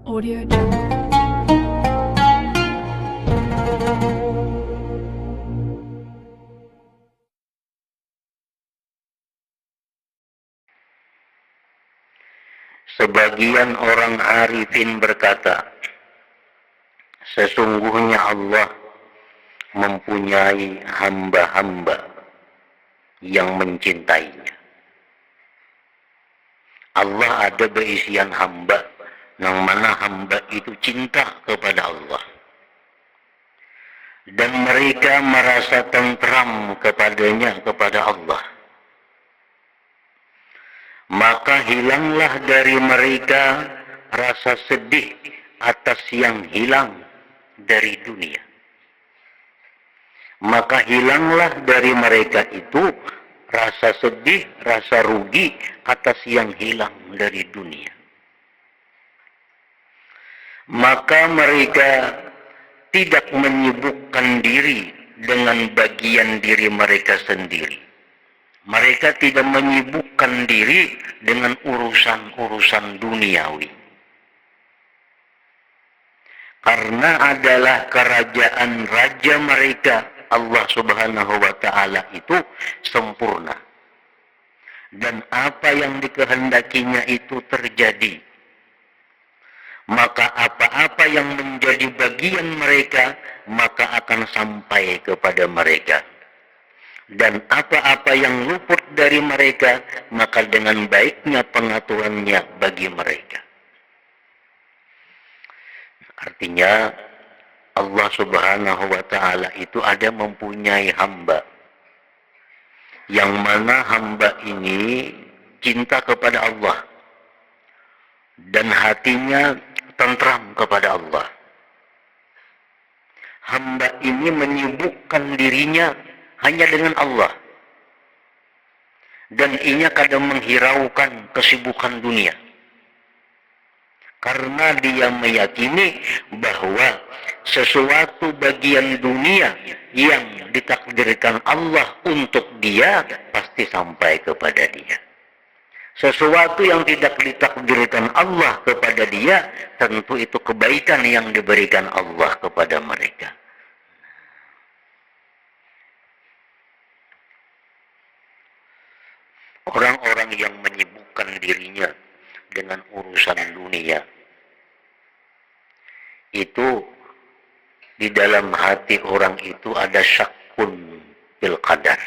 Audio Jungle. Sebagian orang arifin berkata, sesungguhnya Allah mempunyai hamba-hamba yang mencintainya. Allah ada berisian hamba, yang mana hamba itu cinta kepada Allah. Dan mereka merasa tentram kepadanya, kepada Allah. Maka hilanglah dari mereka rasa sedih atas yang hilang dari dunia. Maka hilanglah dari mereka itu rasa sedih, rasa rugi atas yang hilang dari dunia. Maka mereka tidak menyibukkan diri dengan bagian diri mereka sendiri. Mereka tidak menyibukkan diri dengan urusan-urusan duniawi. Karena adalah kerajaan raja mereka, Allah Subhanahu wa Ta'ala itu sempurna. Dan apa yang dikehendakinya itu terjadi. Maka apa-apa yang menjadi bagian mereka, maka akan sampai kepada mereka. Dan apa-apa yang luput dari mereka, maka dengan baiknya pengaturannya bagi mereka. Artinya Allah Subhanahu wa Ta'ala itu ada mempunyai hamba, yang mana hamba ini cinta kepada Allah dan hatinya tentram kepada Allah. Hamba ini menyibukkan dirinya hanya dengan Allah, dan ia kadang menghiraukan kesibukan dunia, karena dia meyakini bahwa sesuatu bagian dunia yang ditakdirkan Allah untuk dia pasti sampai kepada dia. Sesuatu yang tidak ditakdirkan Allah kepada dia, tentu itu kebaikan yang diberikan Allah kepada mereka. Orang-orang yang menyibukkan dirinya dengan urusan dunia, itu di dalam hati orang itu ada syakkun bil qadar.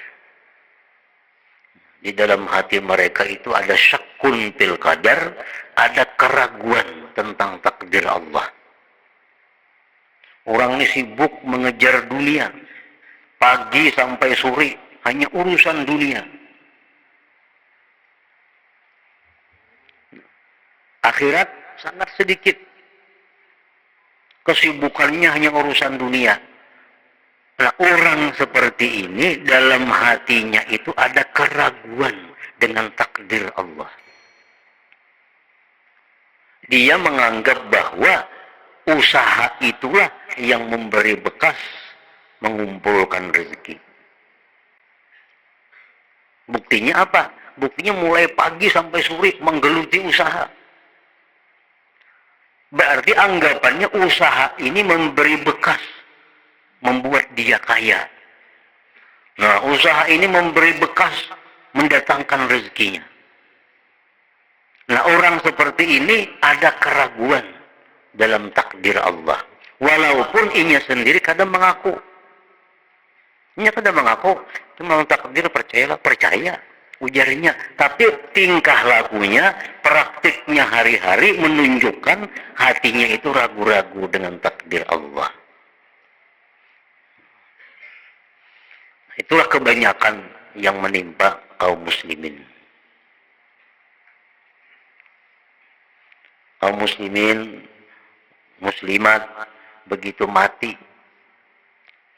Di dalam hati mereka itu ada syakkun bil qadar, ada keraguan tentang takdir Allah. Orang ini sibuk mengejar dunia, pagi sampai sore hanya urusan dunia. Akhirat sangat sedikit. Kesibukannya hanya urusan dunia. Nah, orang seperti ini dalam hatinya itu ada keraguan dengan takdir Allah. Dia menganggap bahwa usaha itulah yang memberi bekas mengumpulkan rezeki. Buktinya apa? Buktinya mulai pagi sampai sore menggeluti usaha. Berarti anggapannya usaha ini memberi bekas, membuat dia kaya. Nah, usaha ini memberi bekas, mendatangkan rezekinya. Nah, orang seperti ini ada keraguan dalam takdir Allah. Walaupun inya sendiri kadang mengaku. Inya kadang mengaku, memang takdir, percayalah, percaya. Ujarnya, tapi tingkah lakunya, praktiknya hari-hari menunjukkan hatinya itu ragu-ragu dengan takdir Allah. Itulah kebanyakan yang menimpa kaum muslimin. Kaum muslimin, muslimat, begitu mati,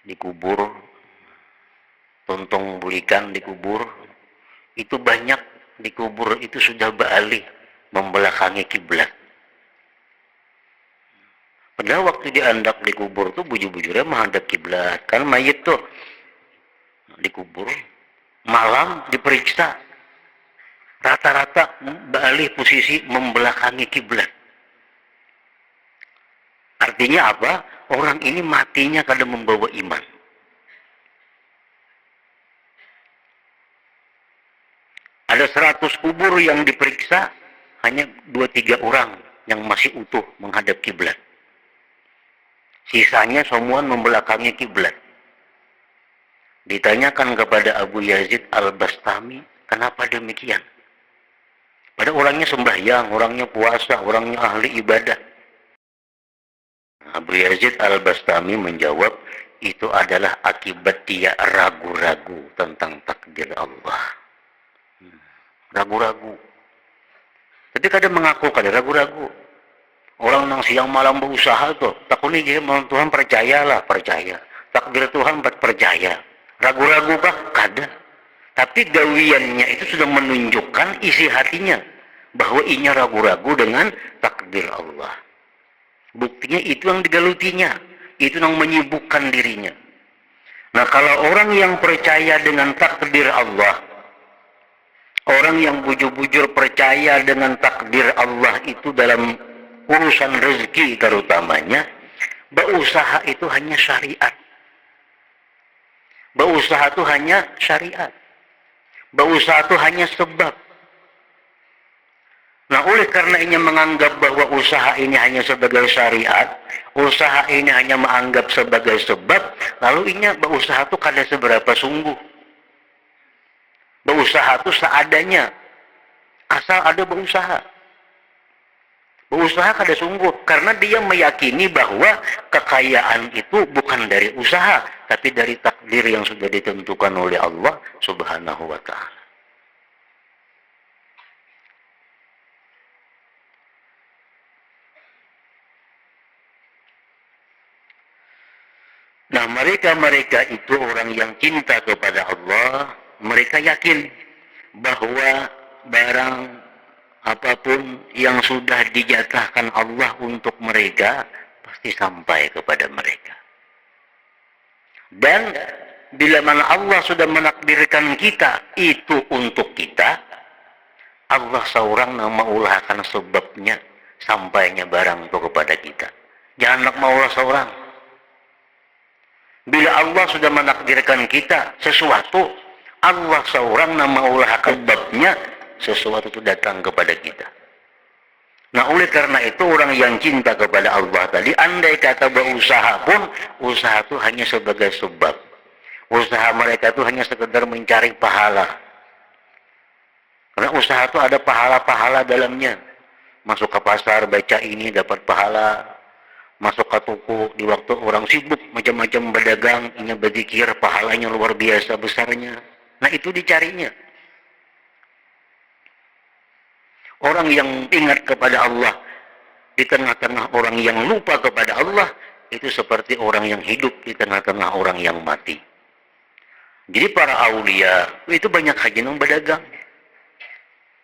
dikubur, tuntung bulikan dikubur, itu banyak dikubur itu sudah beralih membelakangi kiblat. Padahal waktu diandak dikubur tuh bujur-bujurnya menghadap kiblat. Kan mayit tuh dikubur, malam diperiksa, rata-rata beralih posisi membelakangi kiblat. Artinya apa? Orang ini matinya kada membawa iman. Ada 100 kubur yang diperiksa, hanya 2-3 orang yang masih utuh menghadap kiblat. Sisanya semua membelakangi kiblat. Ditanyakan kepada Abu Yazid Al-Bastami, kenapa demikian? Pada orangnya sembahyang, orangnya puasa, orangnya ahli ibadah. Abu Yazid Al-Bastami menjawab, itu adalah akibat dia ragu-ragu tentang takdir Allah. Ragu-ragu. Tapi kadang mengaku kadang ragu-ragu. Orang yang siang malam berusaha tuh, takuni dia Tuhan percayalah, percaya. Takdir Tuhan percaya. Ragu-ragu kah? Kada. Tapi gawiannya itu sudah menunjukkan isi hatinya bahwa inya ragu-ragu dengan takdir Allah. Buktinya itu yang digalutinya, itu yang menyibukkan dirinya. Nah, kalau orang yang percaya dengan takdir Allah, orang yang bujur-bujur percaya dengan takdir Allah itu dalam urusan rezeki terutamanya, berusaha itu hanya syariat. Berusaha itu hanya syariat. Berusaha itu hanya sebab. Nah, oleh karena ini menganggap bahwa usaha ini hanya sebagai syariat, usaha ini hanya menganggap sebagai sebab, lalu ini berusaha itu kada seberapa sungguh. Berusaha itu seadanya, asal ada berusaha. Berusaha kada sungguh, karena dia meyakini bahwa kekayaan itu bukan dari usaha, tapi dari takdir yang sudah ditentukan oleh Allah Subhanahu wa Ta'ala. Nah, mereka-mereka itu orang yang cinta kepada Allah, mereka yakin bahwa barang apapun yang sudah dijatahkan Allah untuk mereka pasti sampai kepada mereka. Dan bila mana Allah sudah menakdirkan kita itu untuk kita, Allah seorang yang mengulahkan sebabnya sampainya barang itu kepada kita. Jangan nak maulah seorang. Bila Allah sudah menakdirkan kita sesuatu, Allah seorang yang mengulahkan sebabnya sesuatu itu datang kepada kita. Nah, oleh karena itu orang yang cinta kepada Allah tadi, andai kata berusaha pun, usaha itu hanya sebagai sebab. Usaha mereka itu hanya sekedar mencari pahala. Karena usaha itu ada pahala-pahala dalamnya. Masuk ke pasar, baca ini dapat pahala. Masuk ke toko di waktu orang sibuk, macam-macam berdagang, ini berzikir, pahalanya luar biasa besarnya. Nah, itu dicarinya. Orang yang ingat kepada Allah di tengah-tengah orang yang lupa kepada Allah, itu seperti orang yang hidup di tengah-tengah orang yang mati. Jadi para aulia itu banyak haji yang berdagang.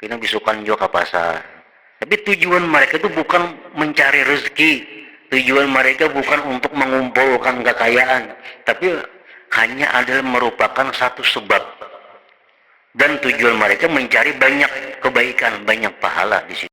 Kena bisukan juga ke pasar. Tapi tujuan mereka itu bukan mencari rezeki. Tujuan mereka bukan untuk mengumpulkan kekayaan. Tapi hanya adalah merupakan satu sebab. Dan tujuan mereka mencari banyak kebaikan, banyak pahala di situ.